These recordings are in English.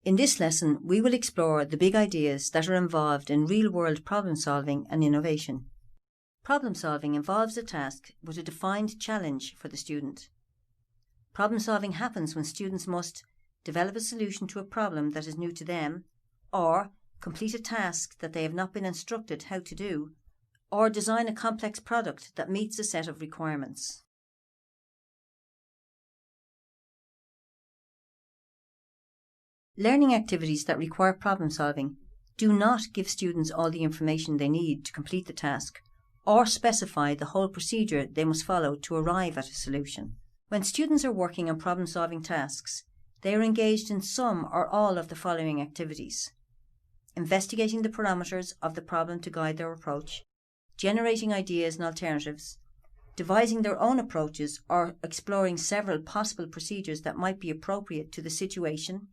In this lesson, we will explore the big ideas that are involved in real-world problem-solving and innovation. Problem-solving involves a task with a defined challenge for the student. Problem-solving happens when students must develop a solution to a problem that is new to them, or complete a task that they have not been instructed how to do, or design a complex product that meets a set of requirements. Learning activities that require problem-solving do not give students all the information they need to complete the task, or specify the whole procedure they must follow to arrive at a solution. When students are working on problem-solving tasks, they are engaged in some or all of the following activities: investigating the parameters of the problem to guide their approach, generating ideas and alternatives, devising their own approaches or exploring several possible procedures that might be appropriate to the situation,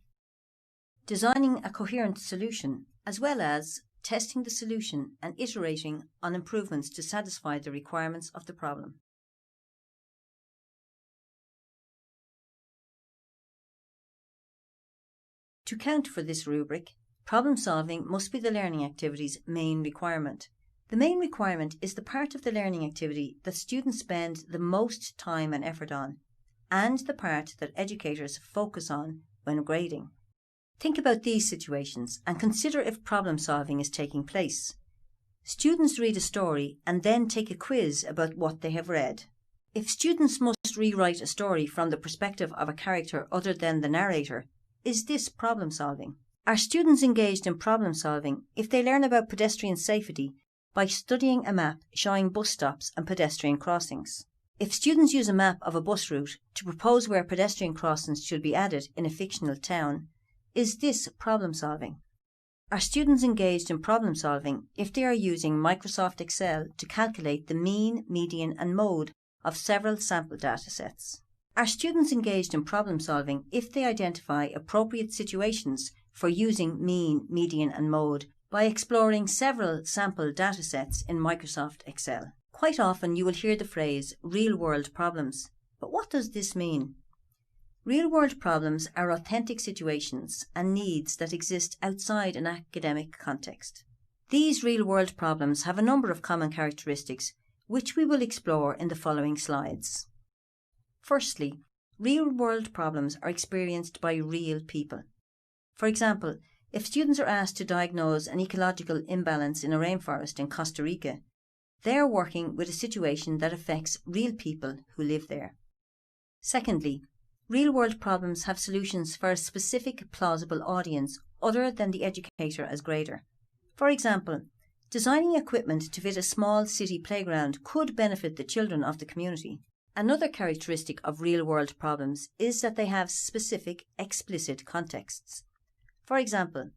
designing a coherent solution, as well as testing the solution and iterating on improvements to satisfy the requirements of the problem. To count for this rubric, problem-solving must be the learning activity's main requirement. The main requirement is the part of the learning activity that students spend the most time and effort on, and the part that educators focus on when grading. Think about these situations and consider if problem-solving is taking place. Students read a story and then take a quiz about what they have read. If students must rewrite a story from the perspective of a character other than the narrator, is this problem-solving? Are students engaged in problem-solving if they learn about pedestrian safety by studying a map showing bus stops and pedestrian crossings? If students use a map of a bus route to propose where pedestrian crossings should be added in a fictional town, is this problem-solving? Are students engaged in problem-solving if they are using Microsoft Excel to calculate the mean, median and mode of several sample datasets? Are students engaged in problem-solving if they identify appropriate situations for using mean, median and mode by exploring several sample datasets in Microsoft Excel? Quite often you will hear the phrase real-world problems, but what does this mean? Real-world problems are authentic situations and needs that exist outside an academic context. These real-world problems have a number of common characteristics, which we will explore in the following slides. Firstly, real-world problems are experienced by real people. For example, if students are asked to diagnose an ecological imbalance in a rainforest in Costa Rica, they are working with a situation that affects real people who live there. Secondly, real-world problems have solutions for a specific plausible audience other than the educator as grader. For example, designing equipment to fit a small city playground could benefit the children of the community. Another characteristic of real-world problems is that they have specific, explicit contexts. For example,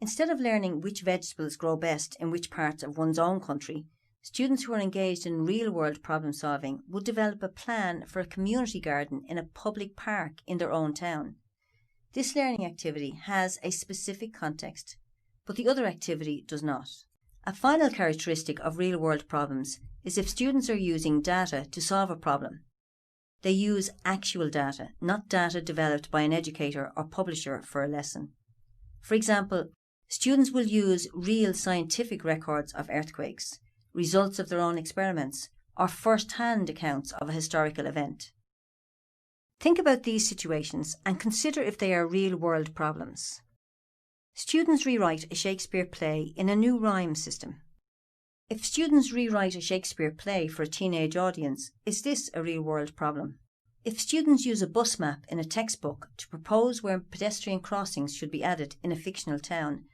instead of learning which vegetables grow best in which parts of one's own country, students who are engaged in real-world problem-solving would develop a plan for a community garden in a public park in their own town. This learning activity has a specific context, but the other activity does not. A final characteristic of real-world problems is if students are using data to solve a problem. They use actual data, not data developed by an educator or publisher for a lesson. For example, students will use real scientific records of earthquakes, results of their own experiments, or first-hand accounts of a historical event. Think about these situations and consider if they are real-world problems. Students rewrite a Shakespeare play in a new rhyme system. If students rewrite a Shakespeare play for a teenage audience, is this a real-world problem? If students use a bus map in a textbook to propose where pedestrian crossings should be added in a fictional town,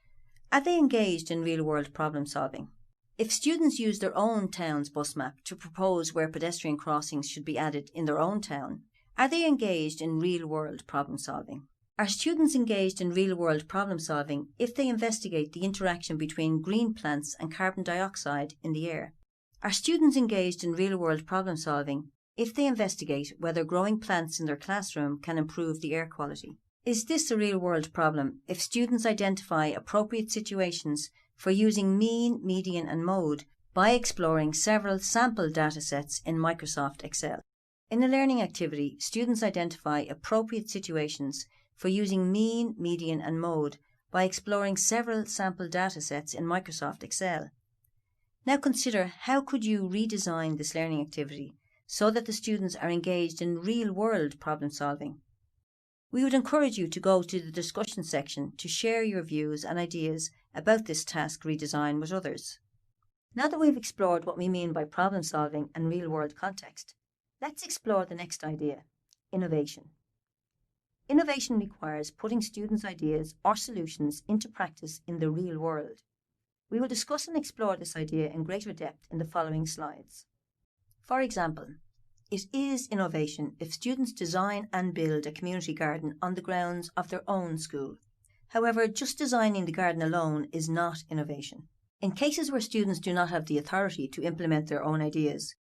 are they engaged in real-world problem-solving? If students use their own town's bus map to propose where pedestrian crossings should be added in their own town, are they engaged in real-world problem-solving? Are students engaged in real-world problem-solving if they investigate the interaction between green plants and carbon dioxide in the air? Are students engaged in real-world problem-solving if they investigate whether growing plants in their classroom can improve the air quality? Is this a real-world problem if students identify appropriate situations for using mean, median and mode by exploring several sample datasets in Microsoft Excel? In a learning activity, students identify appropriate situations for using mean, median and mode by exploring several sample datasets in Microsoft Excel. Now consider, how could you redesign this learning activity so that the students are engaged in real-world problem solving? We would encourage you to go to the discussion section to share your views and ideas about this task redesign with others. Now that we've explored what we mean by problem solving and real-world context, let's explore the next idea: innovation. Innovation requires putting students' ideas or solutions into practice in the real world. We will discuss and explore this idea in greater depth in the following slides. For example, it is innovation if students design and build a community garden on the grounds of their own school. However, just designing the garden alone is not innovation. In cases where students do not have the authority to implement their own ideas,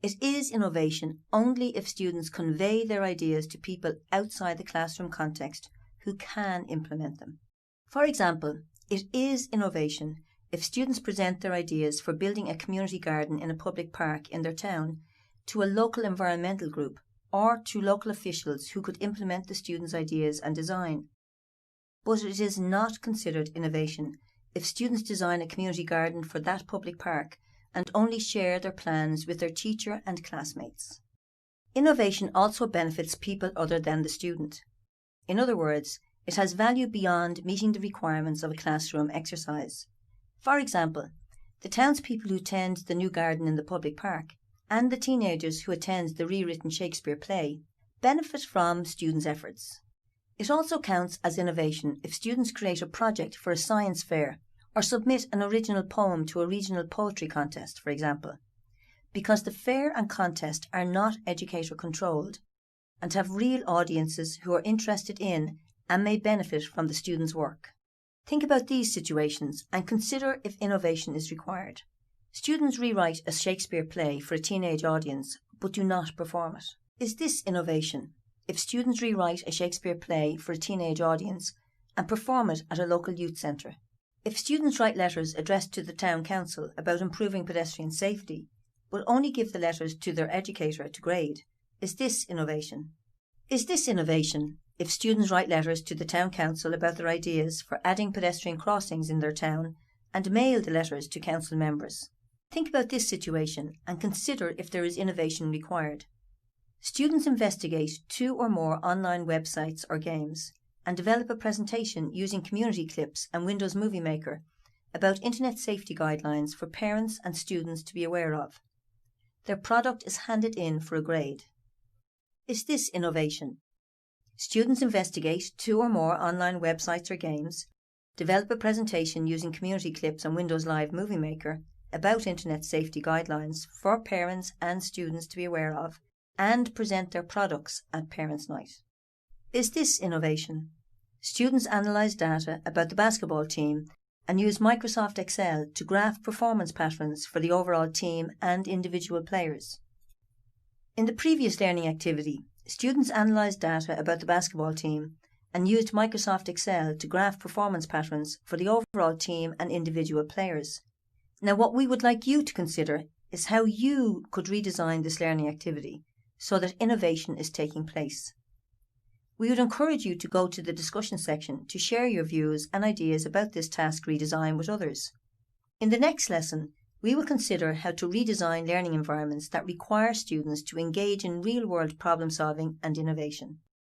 it is innovation only if students convey their ideas to people outside the classroom context who can implement them. For example, it is innovation if students present their ideas for building a community garden in a public park in their town to a local environmental group or to local officials who could implement the students' ideas and design. But it is not considered innovation if students design a community garden for that public park and only share their plans with their teacher and classmates. Innovation also benefits people other than the student. In other words, it has value beyond meeting the requirements of a classroom exercise. For example, the townspeople who tend the new garden in the public park and the teenagers who attend the rewritten Shakespeare play benefit from students' efforts. It also counts as innovation if students create a project for a science fair or submit an original poem to a regional poetry contest, for example, because the fair and contest are not educator-controlled and have real audiences who are interested in and may benefit from the students' work. Think about these situations and consider if innovation is required. Students rewrite a Shakespeare play for a teenage audience but do not perform it. Is this innovation if students rewrite a Shakespeare play for a teenage audience and perform it at a local youth centre? If students write letters addressed to the town council about improving pedestrian safety but only give the letters to their educator to grade, is this innovation? Is this innovation if students write letters to the town council about their ideas for adding pedestrian crossings in their town and mail the letters to council members? Think about this situation and consider if there is innovation required. Students investigate 2 or more online websites or games and develop a presentation using community clips and Windows Movie Maker about internet safety guidelines for parents and students to be aware of. Their product is handed in for a grade. Is this innovation? Students investigate 2 or more online websites or games, develop a presentation using community clips and Windows Live Movie Maker about internet safety guidelines for parents and students to be aware of, and present their products at Parents' Night. Is this innovation? Students analyse data about the basketball team and use Microsoft Excel to graph performance patterns for the overall team and individual players. In the previous learning activity, students analysed data about the basketball team and used Microsoft Excel to graph performance patterns for the overall team and individual players. Now, what we would like you to consider is how you could redesign this learning activity so that innovation is taking place. We would encourage you to go to the discussion section to share your views and ideas about this task redesign with others. In the next lesson, we will consider how to redesign learning environments that require students to engage in real-world problem-solving and innovation.